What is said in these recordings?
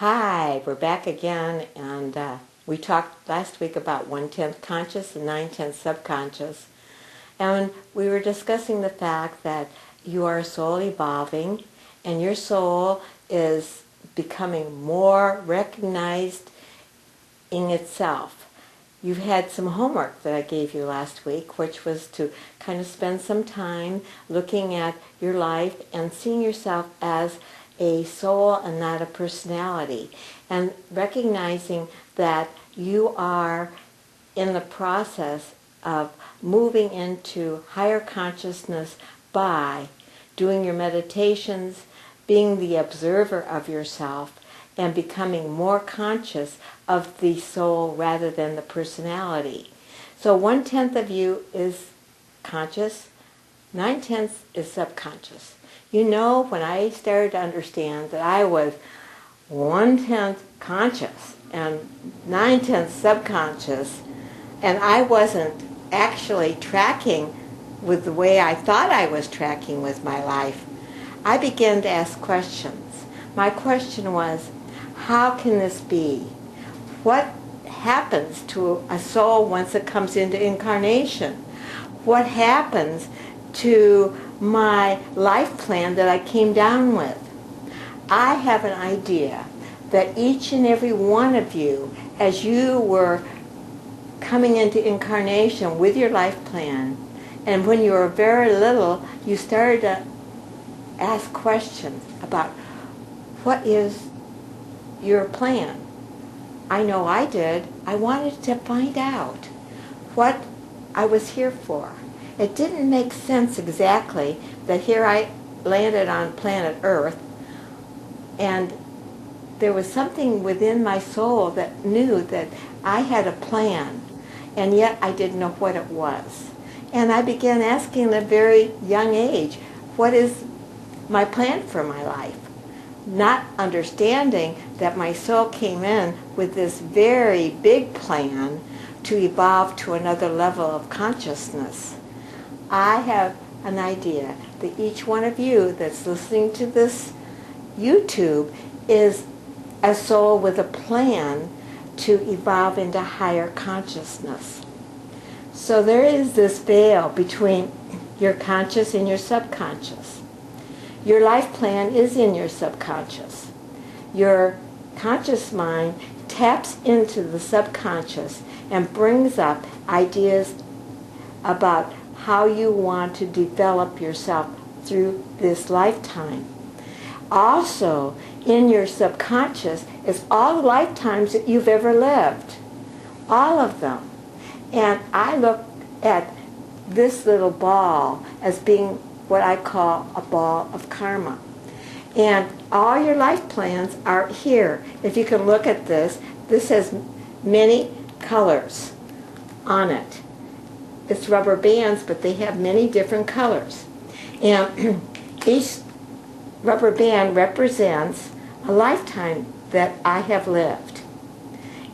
Hi, we're back again, and we talked last week about 1/10 conscious and 9/10 subconscious, and we were discussing the fact that you are a soul evolving, and your soul is becoming more recognized in itself. You've had some homework that I gave you last week, which was to kind of spend some time looking at your life and seeing yourself as a soul and not a personality, and recognizing that you are in the process of moving into higher consciousness by doing your meditations, being the observer of yourself, and becoming more conscious of the soul rather than the personality. So 1/10 of you is conscious, 9/10 is subconscious. You know, when I started to understand that I was 1/10 conscious and 9/10 subconscious, and I wasn't actually tracking with the way I thought I was tracking with my life, I began to ask questions. My question was, how can this be? What happens to a soul once it comes into incarnation? What happens to my life plan that I came down with? I have an idea that each and every one of you, as you were coming into incarnation with your life plan, and when you were very little, you started to ask questions about what is your plan. I know I did. I wanted to find out what I was here for. It didn't make sense exactly that here I landed on planet Earth, and there was something within my soul that knew that I had a plan, and yet I didn't know what it was. And I began asking at a very young age, what is my plan for my life? Not understanding that my soul came in with this very big plan to evolve to another level of consciousness. I have an idea that each one of you that's listening to this YouTube is a soul with a plan to evolve into higher consciousness. So there is this veil between your conscious and your subconscious. Your life plan is in your subconscious. Your conscious mind taps into the subconscious and brings up ideas about how you want to develop yourself through this lifetime. Also, in your subconscious is all the lifetimes that you've ever lived. All of them. And I look at this little ball as being what I call a ball of karma. And all your life plans are here. If you can look at this, this has many colors on it. It's rubber bands, but they have many different colors. And each rubber band represents a lifetime that I have lived.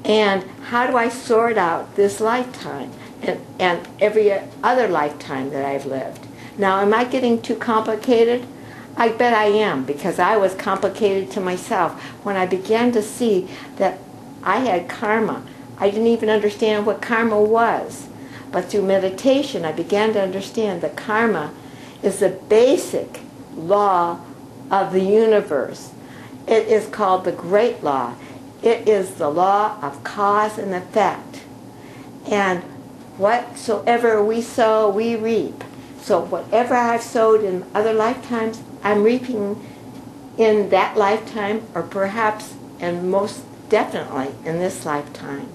And how do I sort out this lifetime and every other lifetime that I've lived? Now, am I getting too complicated? I bet I am, because I was complicated to myself when I began to see that I had karma. I didn't even understand what karma was. But through meditation, I began to understand that karma is the basic law of the universe. It is called the Great Law. It is the law of cause and effect. And whatsoever we sow, we reap. So whatever I've sowed in other lifetimes, I'm reaping in that lifetime, or perhaps, and most definitely, in this lifetime.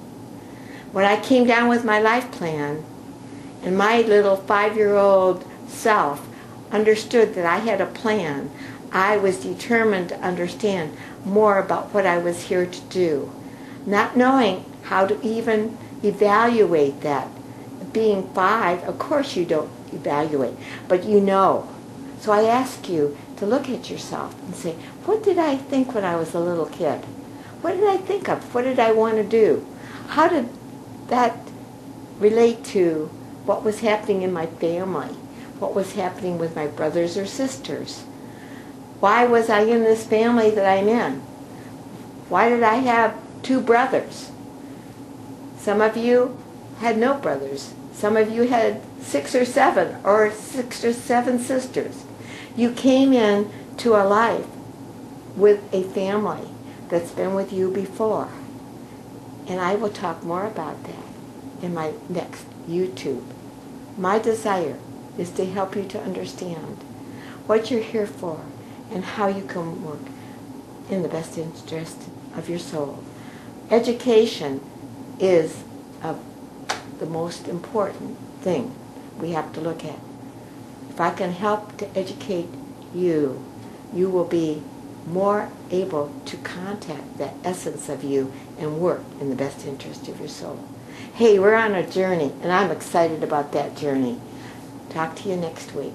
When I came down with my life plan, and my little 5-year-old self understood that I had a plan, I was determined to understand more about what I was here to do, not knowing how to even evaluate that. Being 5, of course you don't evaluate, but you know. So I ask you to look at yourself and say, what did I think when I was a little kid? What did I think of? What did I want to do? How did that relate to what was happening in my family? What was happening with my brothers or sisters? Why was I in this family that I'm in? Why did I have 2 brothers? Some of you had no brothers. Some of you had 6 or 7 or 6 or 7 sisters. You came in to a life with a family that's been with you before. And I will talk more about that in my next YouTube. My desire is to help you to understand what you're here for and how you can work in the best interest of your soul. Education is the most important thing we have to look at. If I can help to educate you, you will be more able to contact that essence of you and work in the best interest of your soul. Hey, we're on a journey, and I'm excited about that journey. Talk to you next week.